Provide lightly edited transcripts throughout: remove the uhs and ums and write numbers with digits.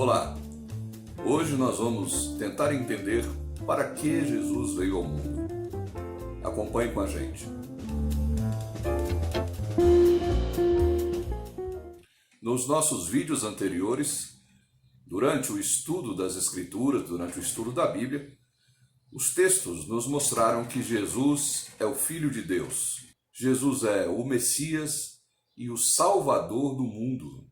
Olá! Hoje nós vamos tentar entender para que Jesus veio ao mundo. Acompanhe com a gente. Nos nossos vídeos anteriores, durante o estudo das Escrituras, durante o estudo da Bíblia, os textos nos mostraram que Jesus é o Filho de Deus. Jesus é o Messias e o Salvador do mundo.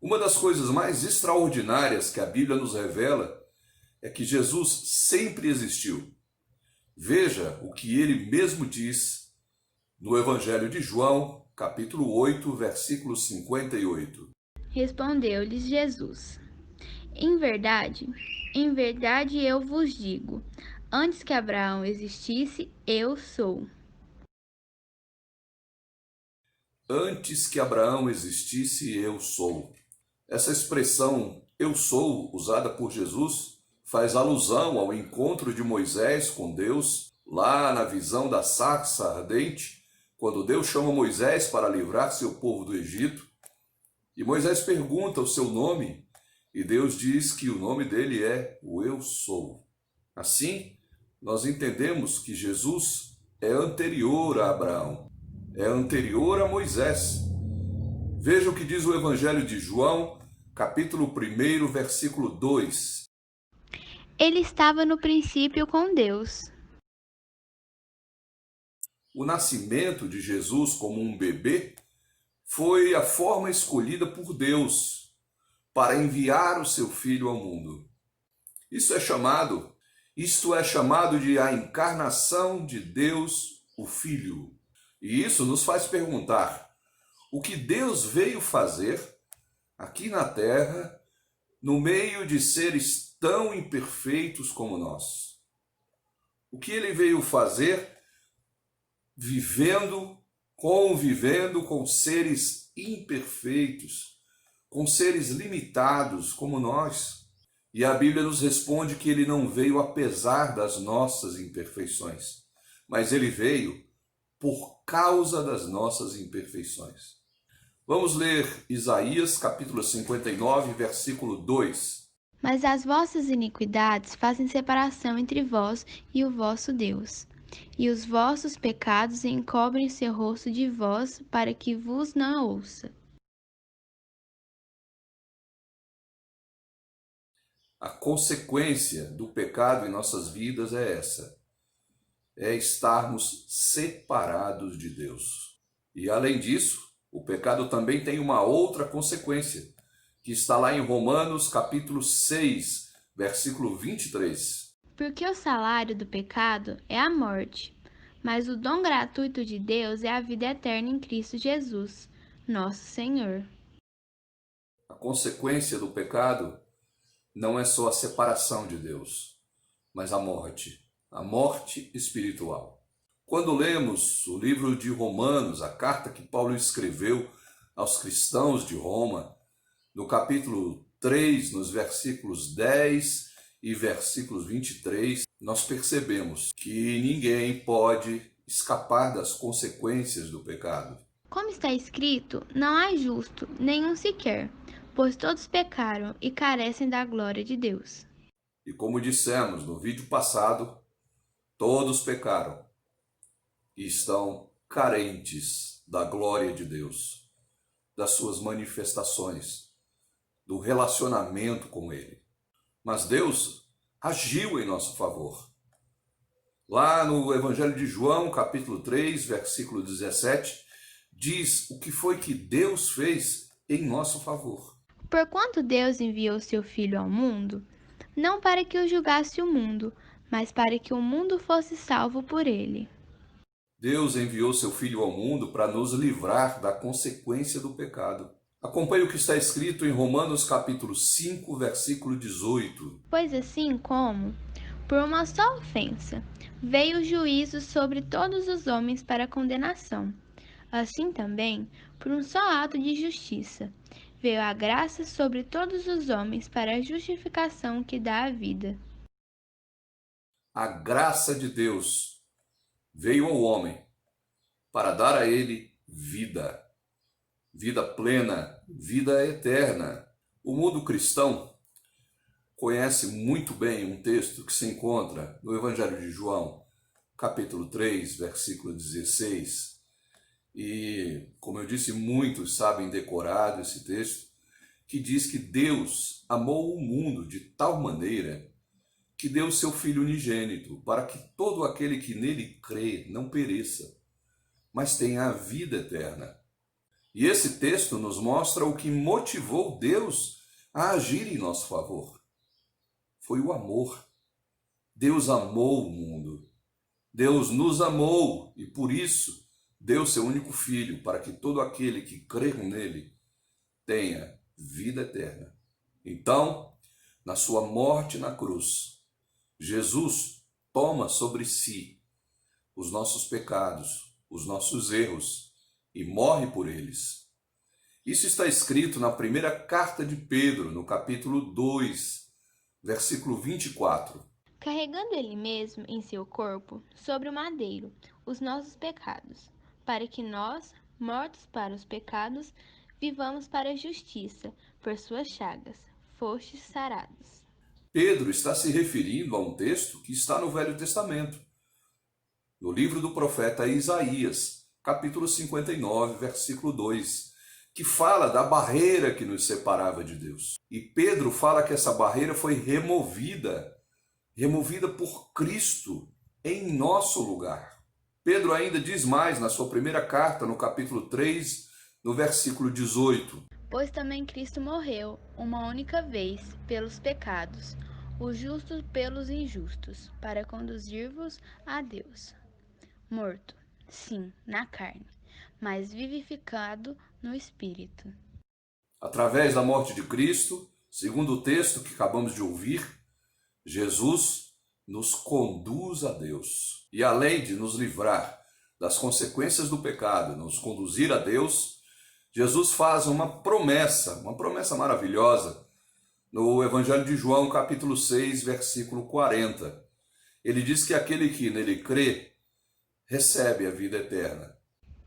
Uma das coisas mais extraordinárias que a Bíblia nos revela é que Jesus sempre existiu. Veja o que ele mesmo diz no Evangelho de João, capítulo 8, versículo 58. Respondeu-lhes Jesus: em verdade eu vos digo, antes que Abraão existisse, eu sou. Antes que Abraão existisse, eu sou. Essa expressão eu sou, usada por Jesus, faz alusão ao encontro de Moisés com Deus, lá na visão da sarça ardente, quando Deus chama Moisés para livrar seu povo do Egito. E Moisés pergunta o seu nome, e Deus diz que o nome dele é o Eu Sou. Assim, nós entendemos que Jesus é anterior a Abraão, é anterior a Moisés. Veja o que diz o Evangelho de João, capítulo 1, versículo 2. Ele estava no princípio com Deus. O nascimento de Jesus como um bebê foi a forma escolhida por Deus para enviar o seu Filho ao mundo. Isto é chamado de a encarnação de Deus, o Filho. E isso nos faz perguntar: o que Deus veio fazer aqui na Terra, no meio de seres tão imperfeitos como nós? O que ele veio fazer convivendo com seres imperfeitos, com seres limitados como nós? E a Bíblia nos responde que ele não veio apesar das nossas imperfeições, mas ele veio por causa das nossas imperfeições. Vamos ler Isaías capítulo 59, versículo 2. Mas as vossas iniquidades fazem separação entre vós e o vosso Deus, e os vossos pecados encobrem seu rosto de vós, para que vos não ouça. A consequência do pecado em nossas vidas é essa: é estarmos separados de Deus. E além disso, o pecado também tem uma outra consequência, que está lá em Romanos capítulo 6, versículo 23. Porque o salário do pecado é a morte, mas o dom gratuito de Deus é a vida eterna em Cristo Jesus, nosso Senhor. A consequência do pecado não é só a separação de Deus, mas a morte espiritual. Quando lemos o livro de Romanos, a carta que Paulo escreveu aos cristãos de Roma, no capítulo 3, nos versículos 10 e versículos 23, nós percebemos que ninguém pode escapar das consequências do pecado. Como está escrito, não há justo, nenhum sequer, pois todos pecaram e carecem da glória de Deus. E como dissemos no vídeo passado, todos pecaram e estão carentes da glória de Deus, das suas manifestações, do relacionamento com Ele. Mas Deus agiu em nosso favor. Lá no Evangelho de João, capítulo 3, versículo 17, diz o que foi que Deus fez em nosso favor. Porquanto Deus enviou seu Filho ao mundo, não para que o julgasse o mundo, mas para que o mundo fosse salvo por ele. Deus enviou seu Filho ao mundo para nos livrar da consequência do pecado. Acompanhe o que está escrito em Romanos capítulo 5, versículo 18. Pois assim como, por uma só ofensa, veio o juízo sobre todos os homens para condenação, assim também, por um só ato de justiça, veio a graça sobre todos os homens para a justificação que dá a vida. A graça de Deus veio ao homem para dar a ele vida, vida plena, vida eterna. O mundo cristão conhece muito bem um texto que se encontra no Evangelho de João, capítulo 3, versículo 16. E, como eu disse, muitos sabem decorado esse texto, que diz que Deus amou o mundo de tal maneira que deu seu Filho unigênito, para que todo aquele que nele crê não pereça, mas tenha a vida eterna. E esse texto nos mostra o que motivou Deus a agir em nosso favor. Foi o amor. Deus amou o mundo. Deus nos amou e por isso deu seu único Filho, para que todo aquele que crê nele tenha vida eterna. Então, na sua morte na cruz, Jesus toma sobre si os nossos pecados, os nossos erros e morre por eles. Isso está escrito na primeira carta de Pedro, no capítulo 2, versículo 24. Carregando ele mesmo em seu corpo, sobre o madeiro, os nossos pecados, para que nós, mortos para os pecados, vivamos para a justiça, por suas chagas, fostes sarados. Pedro está se referindo a um texto que está no Velho Testamento, no livro do profeta Isaías, capítulo 59, versículo 2, que fala da barreira que nos separava de Deus. E Pedro fala que essa barreira foi removida por Cristo em nosso lugar. Pedro ainda diz mais na sua primeira carta, no capítulo 3, no versículo 18. Pois também Cristo morreu, uma única vez, pelos pecados, o justo pelos injustos, para conduzir-vos a Deus. Morto, sim, na carne, mas vivificado no Espírito. Através da morte de Cristo, segundo o texto que acabamos de ouvir, Jesus nos conduz a Deus. E além de nos livrar das consequências do pecado, nos conduzir a Deus, Jesus faz uma promessa maravilhosa, no Evangelho de João, capítulo 6, versículo 40. Ele diz que aquele que nele crê, recebe a vida eterna.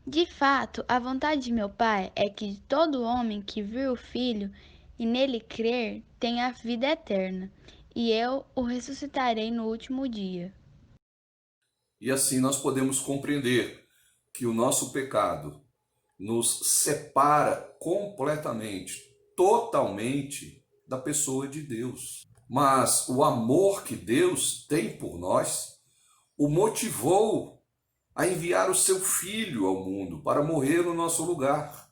De fato, a vontade de meu Pai é que todo homem que vir o Filho e nele crer tenha a vida eterna, e eu o ressuscitarei no último dia. E assim nós podemos compreender que o nosso pecado nos separa completamente, totalmente da pessoa de Deus. Mas o amor que Deus tem por nós o motivou a enviar o seu Filho ao mundo para morrer no nosso lugar.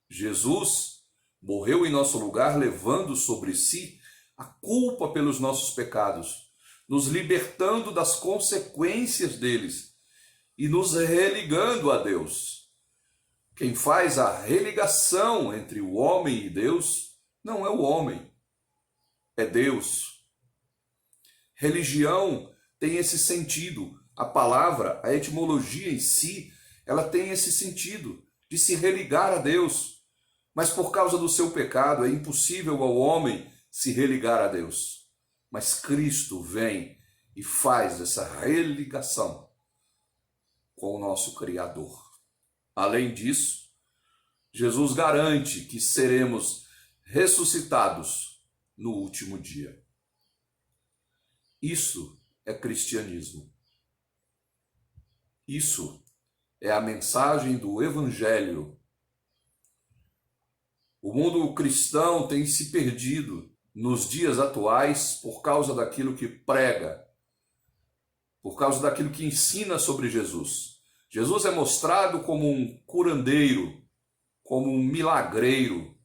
Jesus morreu em nosso lugar, levando sobre si a culpa pelos nossos pecados, nos libertando das consequências deles e nos religando a Deus. Quem faz a religação entre o homem e Deus não é o homem, é Deus. Religião tem esse sentido. A palavra, a etimologia em si, ela tem esse sentido de se religar a Deus. Mas por causa do seu pecado é impossível ao homem se religar a Deus. Mas Cristo vem e faz essa religação com o nosso Criador. Além disso, Jesus garante que seremos ressuscitados no último dia. Isso é cristianismo. Isso é a mensagem do Evangelho. O mundo cristão tem se perdido nos dias atuais por causa daquilo que prega, por causa daquilo que ensina sobre Jesus. Jesus é mostrado como um curandeiro, como um milagreiro,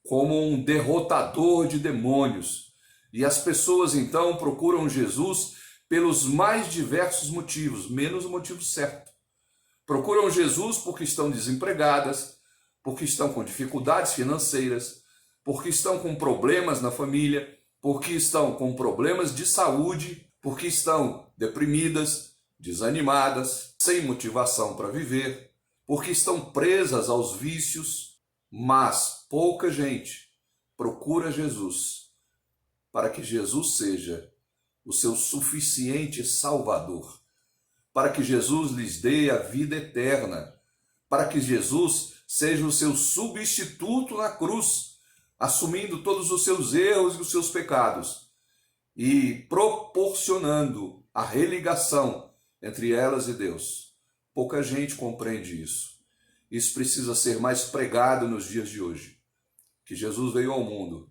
como um derrotador de demônios. E as pessoas então procuram Jesus pelos mais diversos motivos, menos o motivo certo. Procuram Jesus porque estão desempregadas, porque estão com dificuldades financeiras, porque estão com problemas na família, porque estão com problemas de saúde, porque estão deprimidas, desanimadas, sem motivação para viver, porque estão presas aos vícios, mas pouca gente procura Jesus para que Jesus seja o seu suficiente Salvador, para que Jesus lhes dê a vida eterna, para que Jesus seja o seu substituto na cruz, assumindo todos os seus erros e os seus pecados e proporcionando a religação entre elas e Deus. Pouca gente compreende isso. Isso precisa ser mais pregado nos dias de hoje. Que Jesus veio ao mundo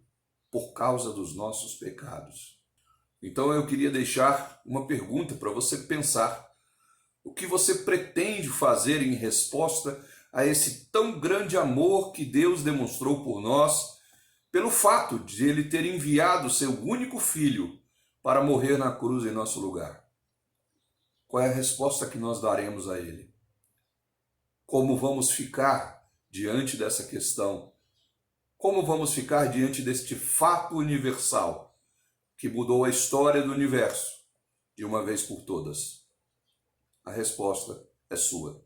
por causa dos nossos pecados. Então eu queria deixar uma pergunta para você pensar. O que você pretende fazer em resposta a esse tão grande amor que Deus demonstrou por nós, pelo fato de Ele ter enviado seu único Filho para morrer na cruz em nosso lugar? Qual é a resposta que nós daremos a Ele? Como vamos ficar diante dessa questão? Como vamos ficar diante deste fato universal que mudou a história do universo de uma vez por todas? A resposta é sua.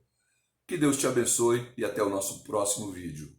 Que Deus te abençoe e até o nosso próximo vídeo.